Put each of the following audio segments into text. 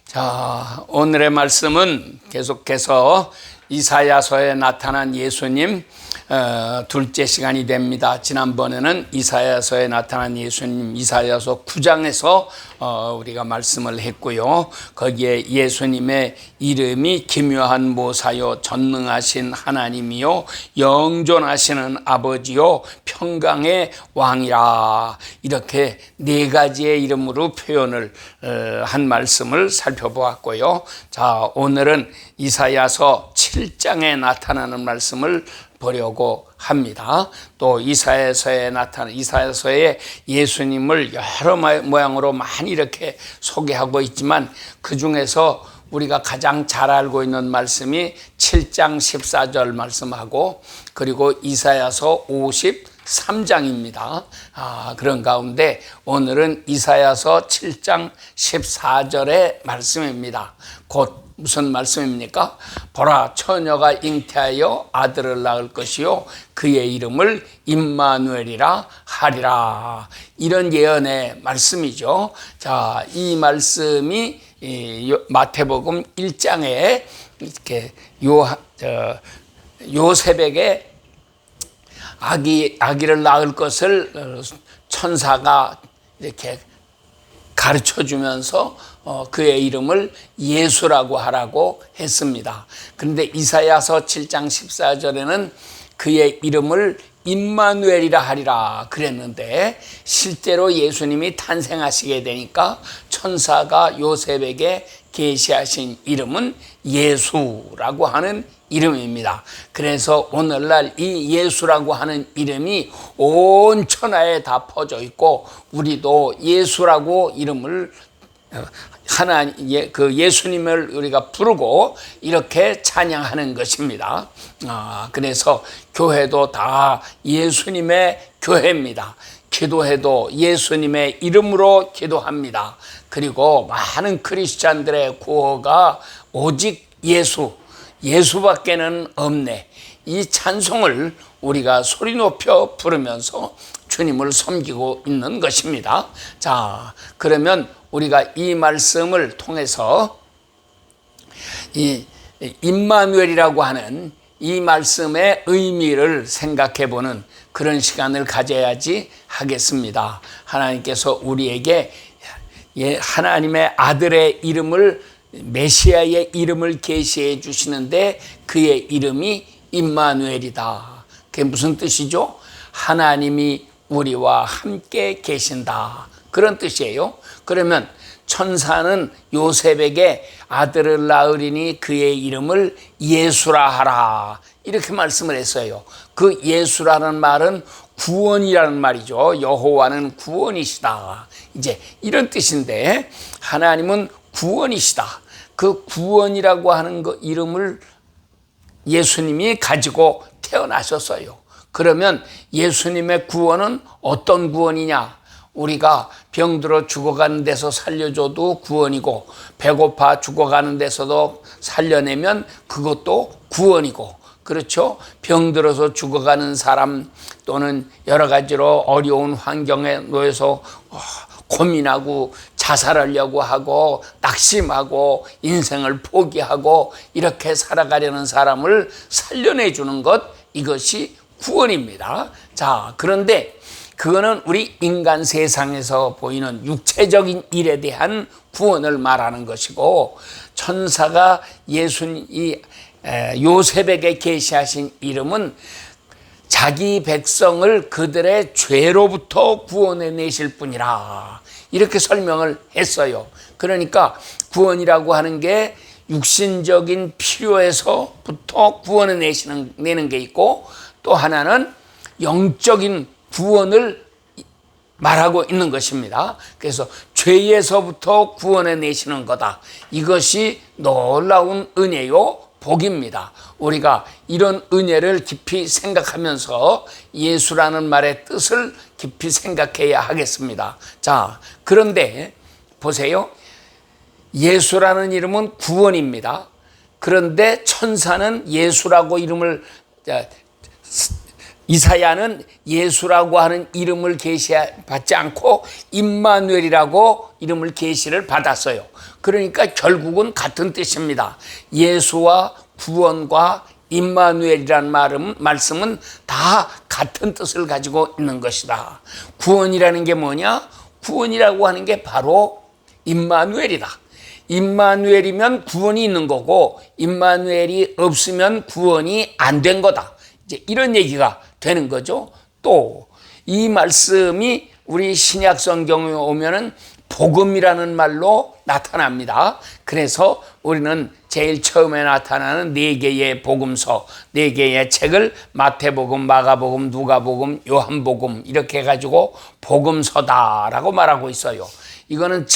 자, 오늘의 말씀은 계속해서 이사야서에 나타난 예수님 둘째 시간이 됩니다. 지난번에는 이사야서에 나타난 예수님 이사야서 9장에서 우리가 말씀을 했고요. 거기에 예수님의 이름이 기묘한 모사요 전능하신 하나님이요 영존하시는 아버지요 평강의 왕이라, 이렇게 네 가지의 이름으로 표현을 한 말씀을 살펴보았고요. 자, 오늘은 이사야서 7장에 나타나는 말씀을 보려고 합니다. 또 이사야서에 예수님을 여러 모양으로 많이 이렇게 소개하고 있지만, 그 중에서 우리가 가장 잘 알고 있는 말씀이 7장 14절 말씀하고, 그리고 이사야서 53장입니다. 그런 가운데 오늘은 이사야서 7장 14절의 말씀입니다. 곧 무슨 말씀입니까? 보라, 처녀가 잉태하여 아들을 낳을 것이요 그의 이름을 임마누엘이라 하리라. 이런 예언의 말씀이죠. 자, 이 말씀이 마태복음 1장에 이렇게 요셉에게 아기를 낳을 것을 천사가 이렇게 가르쳐 주면서 그의 이름을 예수라고 하라고 했습니다. 그런데 이사야서 7장 14절에는 그의 이름을 임마누엘이라 하리라 그랬는데, 실제로 예수님이 탄생하시게 되니까 천사가 요셉에게 계시하신 이름은 예수라고 하는 이름입니다. 그래서 오늘날 이 예수라고 하는 이름이 온 천하에 다 퍼져 있고, 우리도 예수라고 이름을 그 예수님을 우리가 부르고 이렇게 찬양하는 것입니다. 그래서 교회도 다 예수님의 교회입니다. 기도해도 예수님의 이름으로 기도합니다. 그리고 많은 크리스찬들의 구호가 오직 예수밖에는 없네. 이 찬송을 우리가 소리 높여 부르면서 주님을 섬기고 있는 것입니다. 자, 그러면 우리가 이 말씀을 통해서 이 임마누엘이라고 하는 이 말씀의 의미를 생각해 보는 그런 시간을 가져야지 하겠습니다. 하나님께서 우리에게 하나님의 아들의 이름을, 메시아의 이름을 계시해 주시는데 그의 이름이 임마누엘이다. 그게 무슨 뜻이죠? 하나님이 우리와 함께 계신다, 그런 뜻이에요. 그러면 천사는 요셉에게 아들을 낳으리니 그의 이름을 예수라 하라, 이렇게 말씀을 했어요. 그 예수라는 말은 구원이라는 말이죠. 여호와는 구원이시다, 이제 이런 뜻인데, 하나님은 구원이시다. 그 구원이라고 하는 그 이름을 예수님이 가지고 태어나셨어요. 그러면 예수님의 구원은 어떤 구원이냐? 우리가 병들어 죽어가는 데서 살려줘도 구원이고, 배고파 죽어가는 데서도 살려내면 그것도 구원이고, 그렇죠? 병들어서 죽어가는 사람, 또는 여러 가지로 어려운 환경에 놓여서 고민하고 자살하려고 하고 낙심하고 인생을 포기하고 이렇게 살아가려는 사람을 살려내주는 것, 이것이 구원입니다. 자, 그런데 그거는 우리 인간 세상에서 보이는 육체적인 일에 대한 구원을 말하는 것이고, 천사가 요셉에게 계시하신 이름은 자기 백성을 그들의 죄로부터 구원해 내실 분이라, 이렇게 설명을 했어요. 그러니까 구원이라고 하는 게 육신적인 필요에서부터 구원을 내는 게 있고, 또 하나는 영적인 구원을 말하고 있는 것입니다. 그래서 죄에서부터 구원해 내시는 거다. 이것이 놀라운 은혜요 복입니다. 우리가 이런 은혜를 깊이 생각하면서 예수라는 말의 뜻을 깊이 생각해야 하겠습니다. 자, 그런데 보세요. 예수라는 이름은 구원입니다. 그런데 천사는 예수라고 이름을 이사야는 예수라고 하는 이름을 계시받지 않고 임마누엘이라고 이름을 계시를 받았어요. 그러니까 결국은 같은 뜻입니다. 예수와 구원과 임마누엘이라는 말씀은 다 같은 뜻을 가지고 있는 것이다. 구원이라는 게 뭐냐? 구원이라고 하는 게 바로 임마누엘이다. 임마누엘이면 구원이 있는 거고 임마누엘이 없으면 구원이 안 된 거다. 이제 이런 얘기가 되는 거죠. 또 이 말씀이 우리 신약 성경에 오면은 복음이라는 말로 나타납니다. 그래서 우리는 제일 처음에 나타나는 4개의 복음서, 4개의 책을 마태복음, 마가복음, 누가복음, 요한복음 이렇게 해가지고 복음서다라고 말하고 있어요. 이거는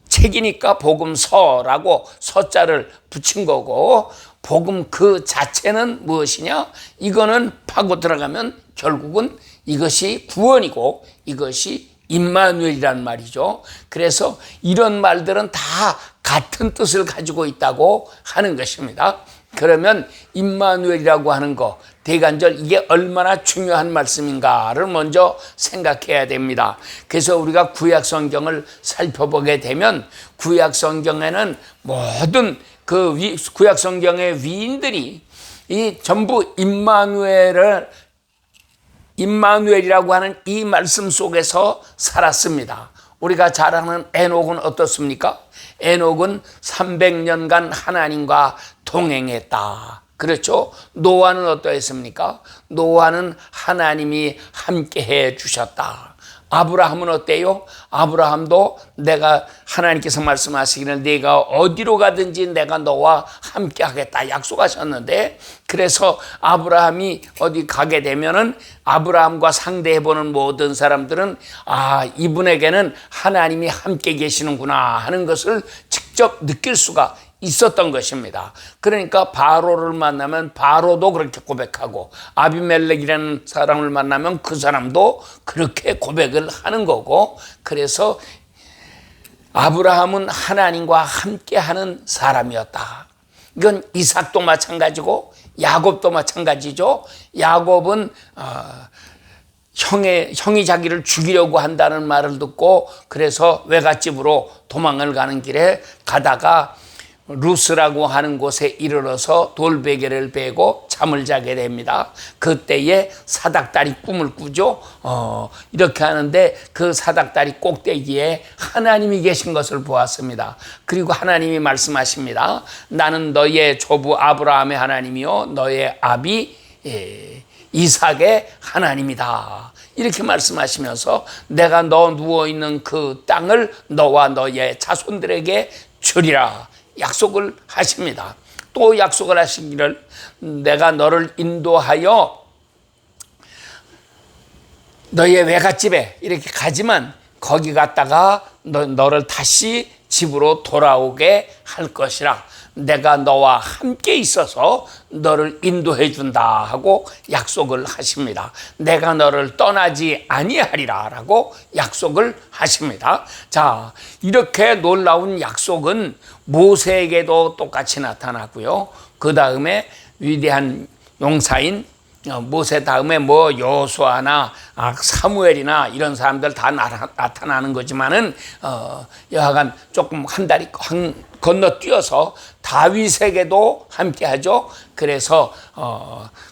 책이니까 복음서라고 서자를 붙인 거고, 복음 그 자체는 무엇이냐? 이거는 파고 들어가면 결국은 이것이 구원이고 이것이 임마누엘이란 말이죠. 그래서 이런 말들은 다 같은 뜻을 가지고 있다고 하는 것입니다. 그러면 임마누엘이라고 하는 거, 대간절 이게 얼마나 중요한 말씀인가를 먼저 생각해야 됩니다. 그래서 우리가 구약 성경을 살펴보게 되면 구약 성경에는 모든 그 구약 성경의 위인들이 이 전부 임마누엘이라고 하는 이 말씀 속에서 살았습니다. 우리가 잘 아는 에녹은 어떻습니까? 에녹은 300년간 하나님과 동행했다. 그렇죠? 노아는 어떠했습니까? 노아는 하나님이 함께해 주셨다. 아브라함은 어때요? 아브라함도 내가 하나님께서 말씀하시기를 네가 어디로 가든지 내가 너와 함께 하겠다 약속하셨는데, 그래서 아브라함이 어디 가게 되면은 아브라함과 상대해보는 모든 사람들은 이분에게는 하나님이 함께 계시는구나 하는 것을 직접 느낄 수가 있었던 것입니다. 그러니까 바로를 만나면 바로도 그렇게 고백하고, 아비멜렉이라는 사람을 만나면 그 사람도 그렇게 고백을 하는 거고, 그래서 아브라함은 하나님과 함께하는 사람이었다. 이건 이삭도 마찬가지고 야곱도 마찬가지죠. 야곱은 형이 자기를 죽이려고 한다는 말을 듣고 그래서 외갓집으로 도망을 가는 길에 가다가 루스라고 하는 곳에 이르러서 돌베개를 베고 잠을 자게 됩니다. 그때에 사닥다리 꿈을 꾸죠. 이렇게 하는데 그 사닥다리 꼭대기에 하나님이 계신 것을 보았습니다. 그리고 하나님이 말씀하십니다. 나는 너의 조부 아브라함의 하나님이요 너의 아비 이삭의 하나님이다. 이렇게 말씀하시면서 내가 너 누워있는 그 땅을 너와 너의 자손들에게 주리라 약속을 하십니다. 또 약속을 하시기를 내가 너를 인도하여 너의 외갓집에 이렇게 가지만 거기 갔다가 너를 다시 집으로 돌아오게 할 것이라. 내가 너와 함께 있어서 너를 인도해 준다 하고 약속을 하십니다. 내가 너를 떠나지 아니하리라 라고 약속을 하십니다. 자, 이렇게 놀라운 약속은 모세에게도 똑같이 나타나고요. 그 다음에 위대한 용사인 모세 다음에 여호수아나 사무엘이나 이런 사람들 다 나타나는 거지만은 여하간 조금 한 다리 건너뛰어서 다윗에게도 함께하죠. 그래서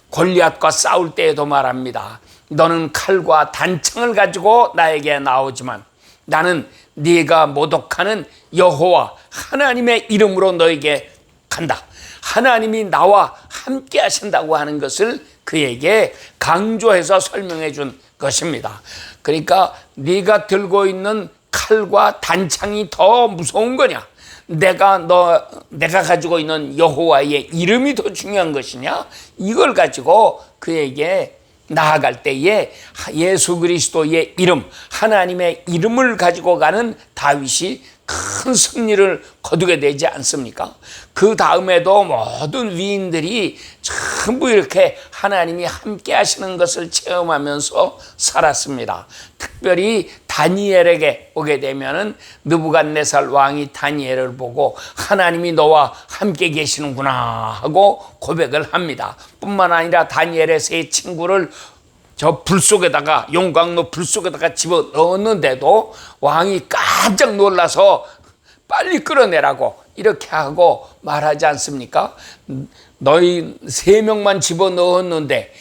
골리앗과 싸울 때에도 말합니다. 너는 칼과 단창을 가지고 나에게 나오지만 나는 네가 모독하는 여호와 하나님의 이름으로 너에게 간다. 하나님이 나와 함께 하신다고 하는 것을 그에게 강조해서 설명해 준 것입니다. 그러니까 네가 들고 있는 칼과 단창이 더 무서운 거냐? 내가 가지고 있는 여호와의 이름이 더 중요한 것이냐? 이걸 가지고 그에게 나아갈 때에 예수 그리스도의 이름, 하나님의 이름을 가지고 가는 다윗이 큰 승리를 거두게 되지 않습니까? 그 다음에도 모든 위인들이 전부 이렇게 하나님이 함께 하시는 것을 체험하면서 살았습니다. 특별히 다니엘에게 오게 되면은 느부갓네살 왕이 다니엘을 보고 하나님이 너와 함께 계시는구나 하고 고백을 합니다. 뿐만 아니라 다니엘의 세 친구를 저 불 속에다가, 용광로 불 속에다가 집어 넣었는데도 왕이 깜짝 놀라서 빨리 끌어내라고 이렇게 하고 말하지 않습니까? 너희 3명만 집어 넣었는데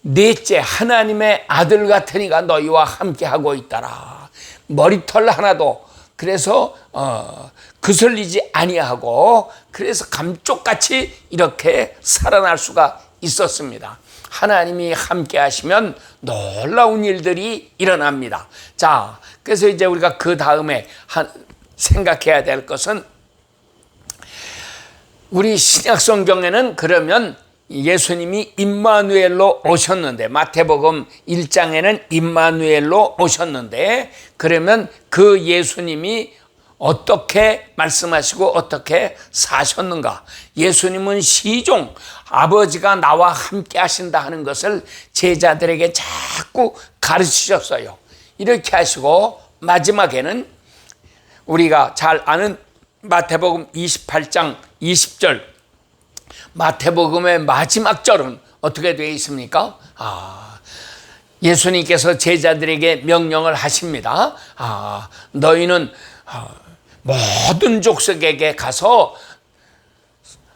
넷째 하나님의 아들 같으니까 너희와 함께 하고 있더라. 머리털 하나도 그래서 그슬리지 아니하고 그래서 감쪽같이 이렇게 살아날 수가 있었습니다. 하나님이 함께 하시면 놀라운 일들이 일어납니다. 자, 그래서 이제 우리가 그 다음에 생각해야 될 것은, 우리 신약 성경에는 그러면 예수님이 임마누엘로 오셨는데, 마태복음 1장에는 임마누엘로 오셨는데, 그러면 그 예수님이 어떻게 말씀하시고 어떻게 사셨는가? 예수님은 시종 아버지가 나와 함께 하신다 하는 것을 제자들에게 자꾸 가르치셨어요. 이렇게 하시고 마지막에는 우리가 잘 아는 마태복음 28장 20절, 마태복음의 마지막 절은 어떻게 되어 있습니까? 예수님께서 제자들에게 명령을 하십니다. 너희는 모든 족속에게 가서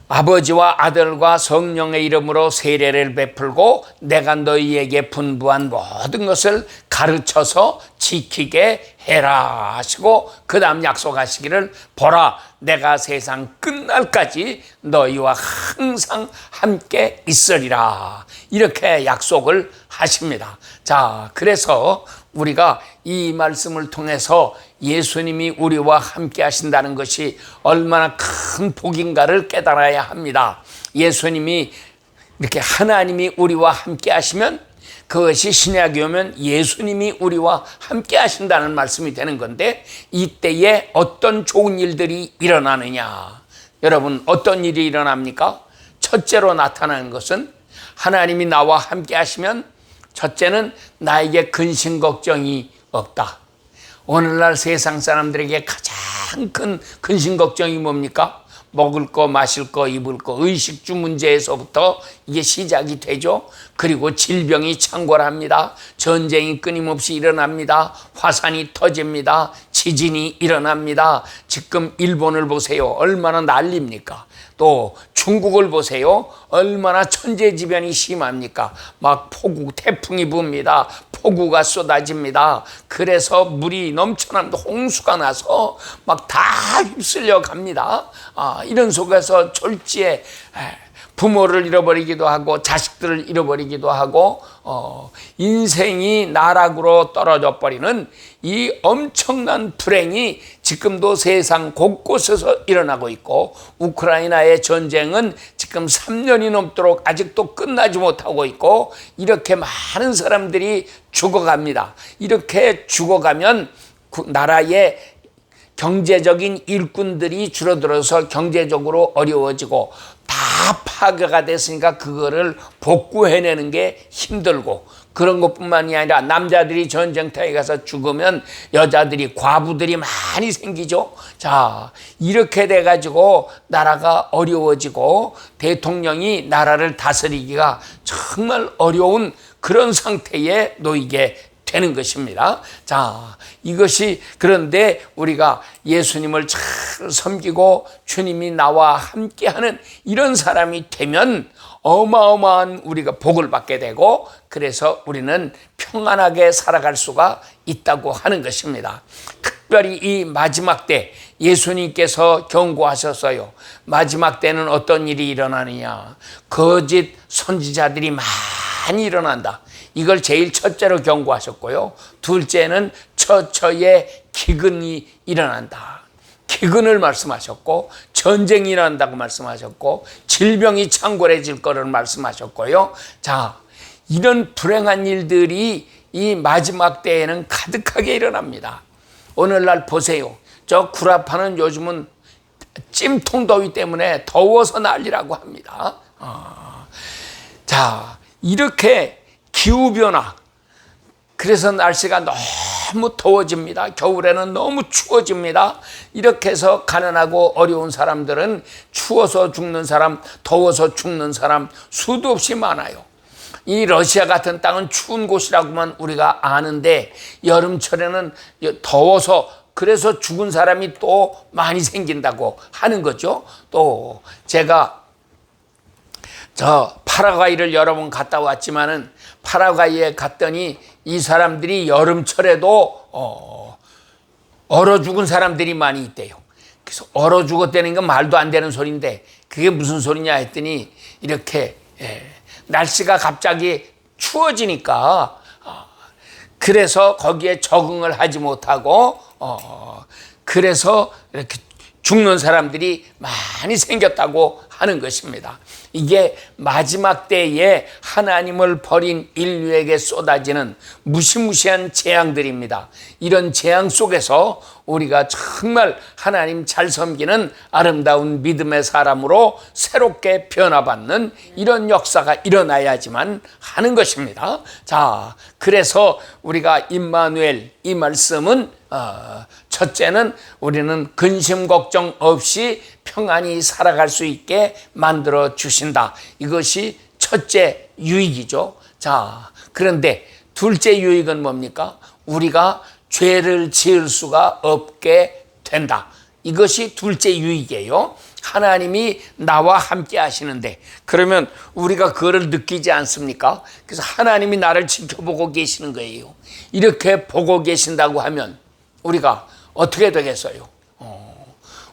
아버지와 아들과 성령의 이름으로 세례를 베풀고 내가 너희에게 분부한 모든 것을 가르쳐서 지키게 해라 하시고, 그 다음 약속하시기를, 보라 내가 세상 끝날까지 너희와 항상 함께 있으리라, 이렇게 약속을 하십니다. 자, 그래서 우리가 이 말씀을 통해서 예수님이 우리와 함께 하신다는 것이 얼마나 큰 복인가를 깨달아야 합니다. 예수님이 이렇게 하나님이 우리와 함께 하시면 그것이 신약에 오면 예수님이 우리와 함께 하신다는 말씀이 되는 건데, 이때에 어떤 좋은 일들이 일어나느냐? 여러분, 어떤 일이 일어납니까? 첫째로 나타나는 것은, 하나님이 나와 함께 하시면 첫째는 나에게 근심 걱정이 없다. 오늘날 세상 사람들에게 가장 큰 근심 걱정이 뭡니까? 먹을 거, 마실 거, 입을 거, 의식주 문제에서부터 이게 시작이 되죠. 그리고 질병이 창궐합니다. 전쟁이 끊임없이 일어납니다. 화산이 터집니다. 지진이 일어납니다. 지금 일본을 보세요. 얼마나 난립니까? 또 중국을 보세요. 얼마나 천재지변이 심합니까? 막 폭우, 태풍이 붑니다. 폭우가 쏟아집니다. 그래서 물이 넘쳐납니다. 홍수가 나서 막 다 휩쓸려 갑니다. 이런 속에서 졸지에 부모를 잃어버리기도 하고 자식들을 잃어버리기도 하고 인생이 나락으로 떨어져 버리는 이 엄청난 불행이 지금도 세상 곳곳에서 일어나고 있고, 우크라이나의 전쟁은 지금 3년이 넘도록 아직도 끝나지 못하고 있고, 이렇게 많은 사람들이 죽어갑니다. 이렇게 죽어가면 나라의 경제적인 일꾼들이 줄어들어서 경제적으로 어려워지고, 다 파괴가 됐으니까 그거를 복구해내는 게 힘들고, 그런 것뿐만이 아니라 남자들이 전쟁터에 가서 죽으면 여자들이, 과부들이 많이 생기죠. 자, 이렇게 돼가지고 나라가 어려워지고 대통령이 나라를 다스리기가 정말 어려운 그런 상태에 놓이게 되는 것입니다. 자, 이것이, 그런데 우리가 예수님을 잘 섬기고 주님이 나와 함께하는 이런 사람이 되면 어마어마한 우리가 복을 받게 되고, 그래서 우리는 평안하게 살아갈 수가 있다고 하는 것입니다. 특별히 이 마지막 때 예수님께서 경고하셨어요. 마지막 때는 어떤 일이 일어나느냐? 거짓 선지자들이 많이 일어난다. 이걸 제일 첫째로 경고하셨고요. 둘째는 처처의 기근이 일어난다. 기근을 말씀하셨고, 전쟁이 일어난다고 말씀하셨고, 질병이 창궐해질 거를 말씀하셨고요. 자, 이런 불행한 일들이 이 마지막 때에는 가득하게 일어납니다. 오늘날 보세요. 저 구라파는 요즘은 찜통 더위 때문에 더워서 난리라고 합니다. 자, 이렇게 기후변화, 그래서 날씨가 너무 더워집니다. 겨울에는 너무 추워집니다. 이렇게 해서 가난하고 어려운 사람들은 추워서 죽는 사람, 더워서 죽는 사람 수도 없이 많아요. 이 러시아 같은 땅은 추운 곳이라고만 우리가 아는데 여름철에는 더워서 그래서 죽은 사람이 또 많이 생긴다고 하는 거죠. 또 제가 저 파라과이를 여러 번 갔다 왔지만은 파라과이에 갔더니 이 사람들이 여름철에도 얼어 죽은 사람들이 많이 있대요. 그래서 얼어 죽었다는 건 말도 안 되는 소리인데 그게 무슨 소리냐 했더니 이렇게 날씨가 갑자기 추워지니까 그래서 거기에 적응을 하지 못하고 그래서 이렇게 죽는 사람들이 많이 생겼다고 하는 것입니다. 이게 마지막 때에 하나님을 버린 인류에게 쏟아지는 무시무시한 재앙들입니다. 이런 재앙 속에서 우리가 정말 하나님 잘 섬기는 아름다운 믿음의 사람으로 새롭게 변화받는 이런 역사가 일어나야지만 하는 것입니다. 자, 그래서 우리가 임마누엘 이 말씀은 첫째는 우리는 근심 걱정 없이 평안히 살아갈 수 있게 만들어 주신다. 이것이 첫째 유익이죠. 자, 그런데 둘째 유익은 뭡니까? 우리가 죄를 지을 수가 없게 된다. 이것이 둘째 유익이에요. 하나님이 나와 함께 하시는데 그러면 우리가 그거를 느끼지 않습니까? 그래서 하나님이 나를 지켜보고 계시는 거예요. 이렇게 보고 계신다고 하면 우리가 어떻게 되겠어요?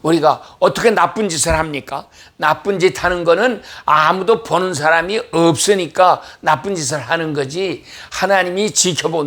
우리가 어떻게 나쁜 짓을 합니까? 나쁜 짓 하는 거는 아무도 보는 사람이 없으니까 나쁜 짓을 하는 거지. 하나님이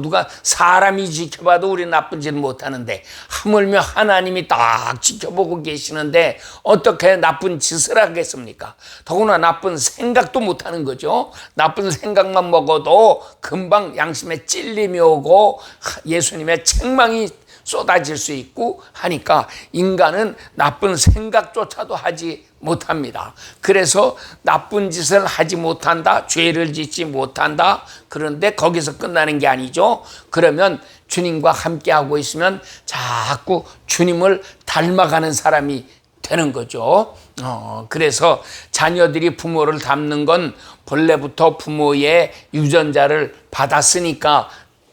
누가 사람이 지켜봐도 우리 나쁜 짓을 못 하는데 하물며 하나님이 딱 지켜보고 계시는데 어떻게 나쁜 짓을 하겠습니까? 더구나 나쁜 생각도 못 하는 거죠. 나쁜 생각만 먹어도 금방 양심에 찔림이 오고 예수님의 책망이 쏟아질 수 있고 하니까 인간은 나쁜 생각조차도 하지 못합니다. 그래서 나쁜 짓을 하지 못한다, 죄를 짓지 못한다. 그런데 거기서 끝나는 게 아니죠. 그러면 주님과 함께하고 있으면 자꾸 주님을 닮아가는 사람이 되는 거죠. 그래서 자녀들이 부모를 닮는 건 본래부터 부모의 유전자를 받았으니까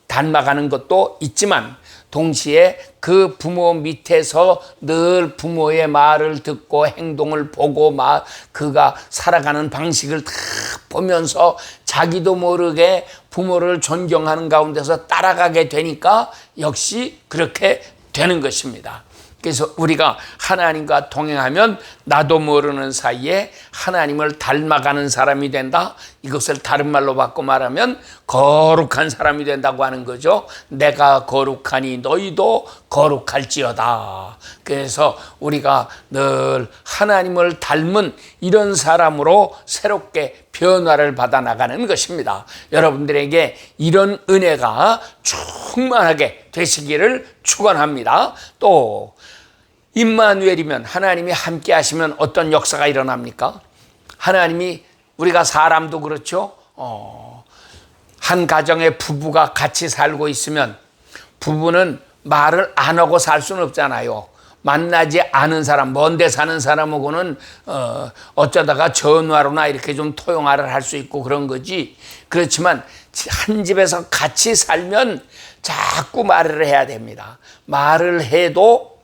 닮아가는 것도 있지만 동시에 그 부모 밑에서 늘 부모의 말을 듣고 행동을 보고 그가 살아가는 방식을 다 보면서 자기도 모르게 부모를 존경하는 가운데서 따라가게 되니까 역시 그렇게 되는 것입니다. 그래서 우리가 하나님과 동행하면 나도 모르는 사이에 하나님을 닮아가는 사람이 된다. 이것을 다른 말로 바꿔 말하면 거룩한 사람이 된다고 하는 거죠. 내가 거룩하니 너희도 거룩할지어다. 그래서 우리가 늘 하나님을 닮은 이런 사람으로 새롭게 변화를 받아 나가는 것입니다. 여러분들에게 이런 은혜가 충만하게 되시기를 축원합니다. 또 임마누엘이면 하나님이 함께 하시면 어떤 역사가 일어납니까? 하나님이 우리가 사람도 그렇죠. 한 가정의 부부가 같이 살고 있으면 부부는 말을 안 하고 살 수는 없잖아요. 만나지 않은 사람, 먼데 사는 사람하고는 어쩌다가 전화로나 이렇게 좀 토용화를 할 수 있고 그런 거지. 그렇지만 한 집에서 같이 살면 자꾸 말을 해야 됩니다. 말을 해도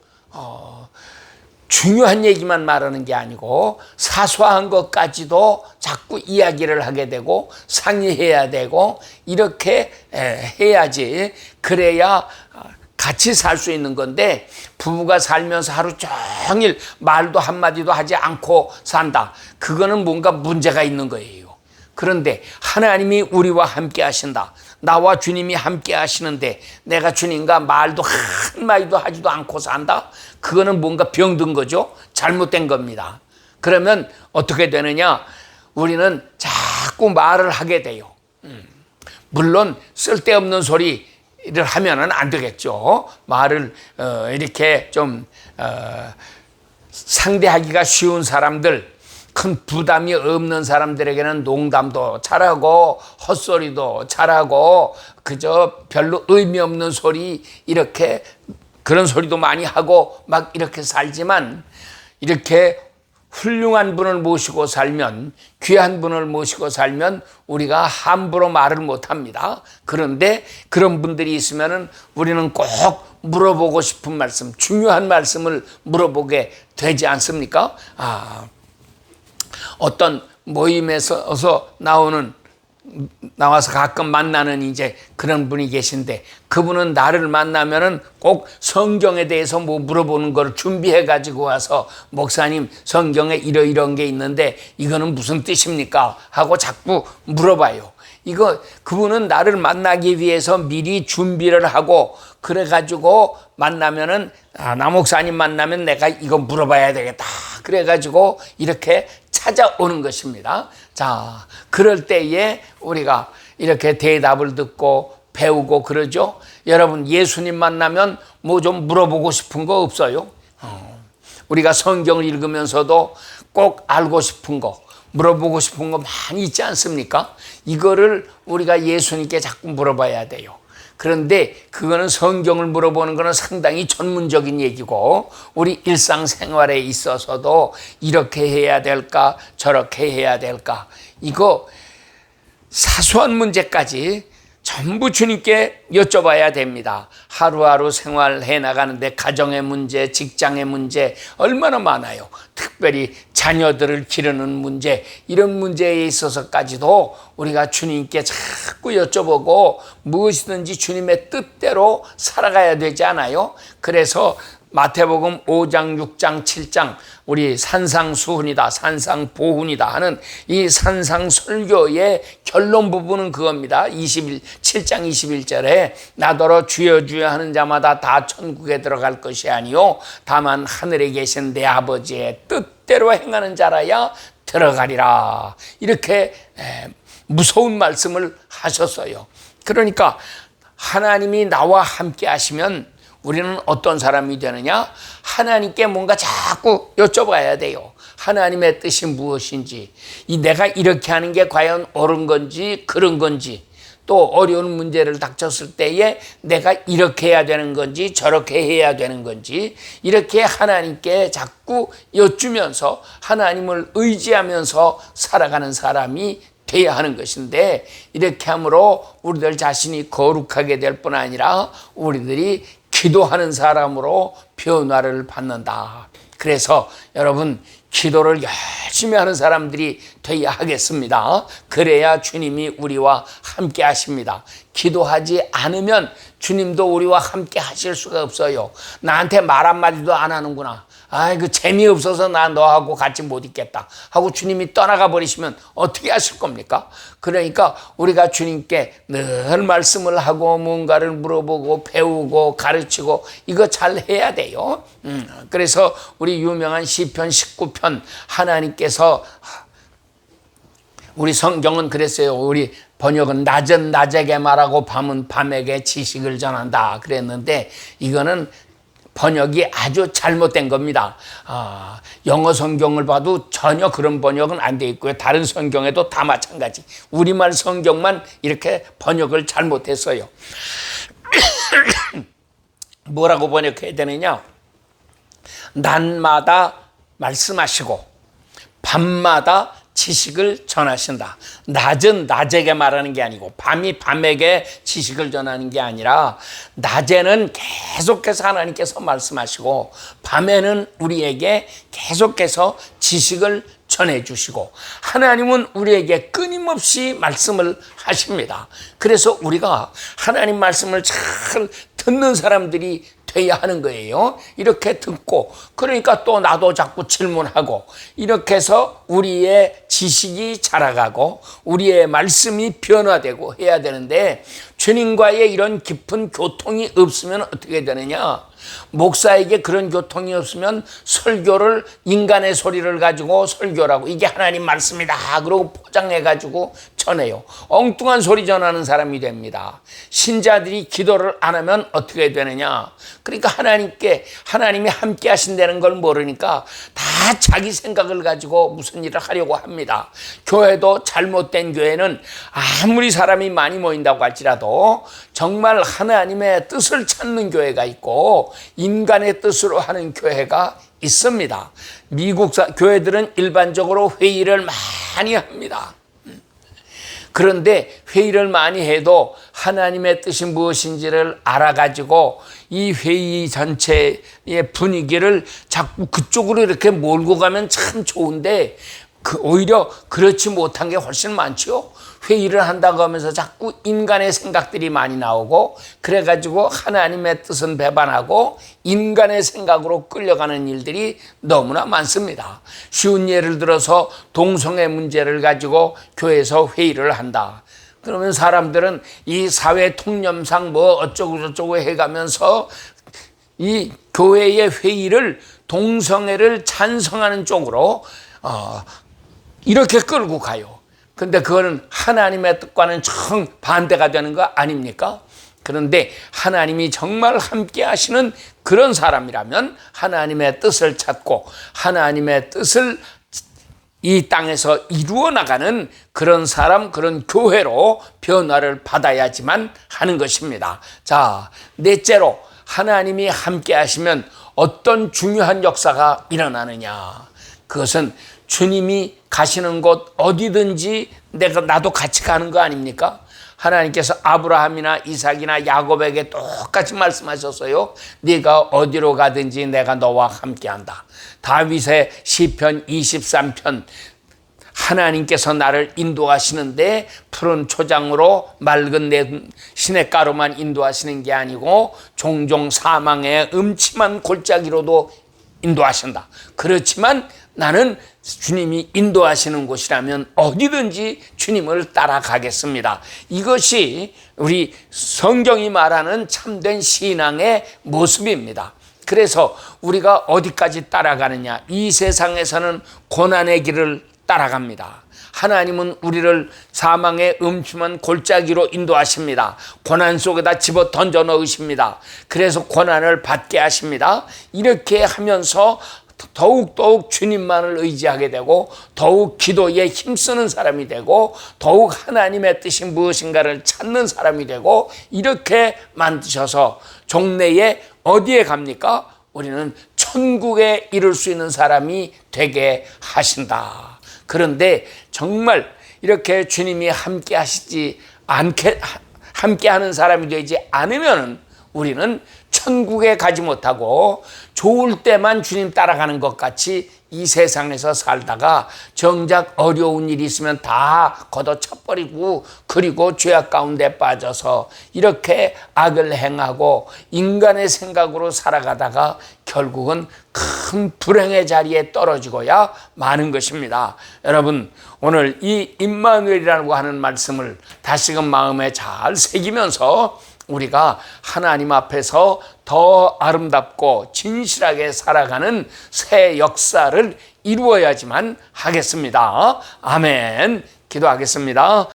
중요한 얘기만 말하는 게 아니고 사소한 것까지도 자꾸 이야기를 하게 되고 상의해야 되고 이렇게 해야지. 그래야 같이 살 수 있는 건데 부부가 살면서 하루 종일 말도 한마디도 하지 않고 산다. 그거는 뭔가 문제가 있는 거예요. 그런데 하나님이 우리와 함께 하신다. 나와 주님이 함께 하시는데 내가 주님과 말도 한마디도 하지도 않고 산다? 그거는 뭔가 병든 거죠. 잘못된 겁니다. 그러면 어떻게 되느냐? 우리는 자꾸 말을 하게 돼요. 물론 쓸데없는 소리 하면은 안 되겠죠. 말을 이렇게 좀 상대하기가 쉬운 사람들, 큰 부담이 없는 사람들에게는 농담도 잘하고 헛소리도 잘하고 그저 별로 의미 없는 소리 이렇게 그런 소리도 많이 하고 막 이렇게 살지만, 이렇게 훌륭한 분을 모시고 살면, 귀한 분을 모시고 살면 우리가 함부로 말을 못합니다. 그런데 그런 분들이 있으면 우리는 꼭 물어보고 싶은 말씀, 중요한 말씀을 물어보게 되지 않습니까? 어떤 모임에서 나와서 가끔 만나는 이제 그런 분이 계신데, 그분은 나를 만나면은 꼭 성경에 대해서 뭐 물어보는 걸 준비해 가지고 와서, 목사님 성경에 이런 게 있는데 이거는 무슨 뜻입니까? 하고 자꾸 물어봐요. 그분은 나를 만나기 위해서 미리 준비를 하고, 그래가지고 만나면은, 나 목사님 만나면 내가 이거 물어봐야 되겠다. 그래가지고 이렇게 찾아오는 것입니다. 자, 그럴 때에 우리가 이렇게 대답을 듣고 배우고 그러죠. 여러분, 예수님 만나면 뭐 좀 물어보고 싶은 거 없어요? 우리가 성경을 읽으면서도 꼭 알고 싶은 거, 물어보고 싶은 거 많이 있지 않습니까? 이거를 우리가 예수님께 자꾸 물어봐야 돼요. 그런데 그거는, 성경을 물어보는 거는 상당히 전문적인 얘기고, 우리 일상생활에 있어서도 이렇게 해야 될까 저렇게 해야 될까, 이거 사소한 문제까지 전부 주님께 여쭤봐야 됩니다. 하루하루 생활해 나가는데 가정의 문제, 직장의 문제 얼마나 많아요. 특별히 자녀들을 기르는 문제, 이런 문제에 있어서까지도 우리가 주님께 자꾸 여쭤보고 무엇이든지 주님의 뜻대로 살아가야 되지 않아요? 그래서 마태복음 5장, 6장, 7장 우리 산상수훈이다, 산상보훈이다 하는 이 산상설교의 결론 부분은 그겁니다. 7장 21절에 나더러 주여 주여 하는 자마다 다 천국에 들어갈 것이 아니요 다만 하늘에 계신 내 아버지의 뜻대로 행하는 자라야 들어가리라. 이렇게 무서운 말씀을 하셨어요. 그러니까 하나님이 나와 함께 하시면 우리는 어떤 사람이 되느냐? 하나님께 뭔가 자꾸 여쭤봐야 돼요. 하나님의 뜻이 무엇인지, 내가 이렇게 하는 게 과연 옳은 건지 그런 건지, 또 어려운 문제를 닥쳤을 때에 내가 이렇게 해야 되는 건지 저렇게 해야 되는 건지, 이렇게 하나님께 자꾸 여쭈면서 하나님을 의지하면서 살아가는 사람이 돼야 하는 것인데, 이렇게 함으로 우리들 자신이 거룩하게 될 뿐 아니라 우리들이 기도하는 사람으로 변화를 받는다. 그래서 여러분, 기도를 열심히 하는 사람들이 되어야 하겠습니다. 그래야 주님이 우리와 함께 하십니다. 기도하지 않으면 주님도 우리와 함께 하실 수가 없어요. 나한테 말 한마디도 안 하는구나, 아이고 재미없어서 나 너하고 같이 못 있겠다 하고 주님이 떠나가 버리시면 어떻게 하실 겁니까? 그러니까 우리가 주님께 늘 말씀을 하고 뭔가를 물어보고 배우고 가르치고 이거 잘 해야 돼요. 그래서 우리 유명한 시편 19편, 하나님께서, 우리 성경은 그랬어요. 우리 번역은 낮은 낮에게 말하고 밤은 밤에게 지식을 전한다 그랬는데, 이거는 번역이 아주 잘못된 겁니다. 영어 성경을 봐도 전혀 그런 번역은 안 돼 있고요. 다른 성경에도 다 마찬가지. 우리말 성경만 이렇게 번역을 잘못했어요. 뭐라고 번역해야 되느냐? 낮마다 말씀하시고 밤마다 지식을 전하신다. 낮은 낮에게 말하는 게 아니고 밤이 밤에게 지식을 전하는 게 아니라, 낮에는 계속해서 하나님께서 말씀하시고 밤에는 우리에게 계속해서 지식을 전해주시고, 하나님은 우리에게 끊임없이 말씀을 하십니다. 그래서 우리가 하나님 말씀을 잘 듣는 사람들이 돼야 하는 거예요. 이렇게 듣고, 그러니까 또 나도 자꾸 질문하고, 이렇게 해서 우리의 지식이 자라가고 우리의 말씀이 변화되고 해야 되는데, 주님과의 이런 깊은 교통이 없으면 어떻게 되느냐? 목사에게 그런 교통이 없으면 설교를, 인간의 소리를 가지고 설교라고 이게 하나님 말씀이다 그러고 포장해 가지고 전해요. 엉뚱한 소리 전하는 사람이 됩니다. 신자들이 기도를 안 하면 어떻게 되느냐? 그러니까 하나님이 함께 하신다는 걸 모르니까 다 자기 생각을 가지고 무슨 일을 하려고 합니다. 교회도 잘못된 교회는 아무리 사람이 많이 모인다고 할지라도 정말 하나님의 뜻을 찾는 교회가 있고 인간의 뜻으로 하는 교회가 있습니다. 미국 교회들은 일반적으로 회의를 많이 합니다. 그런데 회의를 많이 해도 하나님의 뜻이 무엇인지를 알아가지고 이 회의 전체의 분위기를 자꾸 그쪽으로 이렇게 몰고 가면 참 좋은데 오히려 그렇지 못한 게 훨씬 많죠. 회의를 한다고 하면서 자꾸 인간의 생각들이 많이 나오고 그래가지고 하나님의 뜻은 배반하고 인간의 생각으로 끌려가는 일들이 너무나 많습니다. 쉬운 예를 들어서 동성애 문제를 가지고 교회에서 회의를 한다. 그러면 사람들은 이 사회 통념상 뭐 어쩌고저쩌고 해가면서 이 교회의 회의를 동성애를 찬성하는 쪽으로 이렇게 끌고 가요. 근데 그거는 하나님의 뜻과는 정 반대가 되는 거 아닙니까? 그런데 하나님이 정말 함께 하시는 그런 사람이라면 하나님의 뜻을 찾고 하나님의 뜻을 이 땅에서 이루어 나가는 그런 사람, 그런 교회로 변화를 받아야지만 하는 것입니다. 자, 넷째로 하나님이 함께 하시면 어떤 중요한 역사가 일어나느냐. 그것은 주님이 가시는 곳 어디든지 나도 같이 가는 거 아닙니까? 하나님께서 아브라함이나 이삭이나 야곱에게 똑같이 말씀하셨어요. 네가 어디로 가든지 내가 너와 함께한다. 다윗의 시편 23편 하나님께서 나를 인도하시는데 푸른 초장으로 맑은 시냇가로만 인도하시는 게 아니고 종종 사망의 음침한 골짜기로도 인도하신다. 그렇지만 나는 주님이 인도하시는 곳이라면 어디든지 주님을 따라가겠습니다. 이것이 우리 성경이 말하는 참된 신앙의 모습입니다. 그래서 우리가 어디까지 따라가느냐? 이 세상에서는 고난의 길을 따라갑니다. 하나님은 우리를 사망의 음침한 골짜기로 인도하십니다. 고난 속에다 집어 던져 넣으십니다. 그래서 고난을 받게 하십니다. 이렇게 하면서 더욱 주님만을 의지하게 되고 더욱 기도에 힘쓰는 사람이 되고 더욱 하나님의 뜻이 무엇인가를 찾는 사람이 되고 이렇게 만드셔서 종래에 어디에 갑니까? 우리는 천국에 이룰 수 있는 사람이 되게 하신다. 그런데 정말 이렇게 주님이 함께 하시지 않게 함께 하는 사람이 되지 않으면 우리는 천국에 가지 못하고 좋을 때만 주님 따라가는 것 같이 이 세상에서 살다가 정작 어려운 일이 있으면 다 걷어쳐버리고 그리고 죄악 가운데 빠져서 이렇게 악을 행하고 인간의 생각으로 살아가다가 결국은 큰 불행의 자리에 떨어지고야 마는 것입니다. 여러분, 오늘 이 임마누엘이라고 하는 말씀을 다시금 마음에 잘 새기면서 우리가 하나님 앞에서 더 아름답고 진실하게 살아가는 새 역사를 이루어야지만 하겠습니다. 아멘. 기도하겠습니다.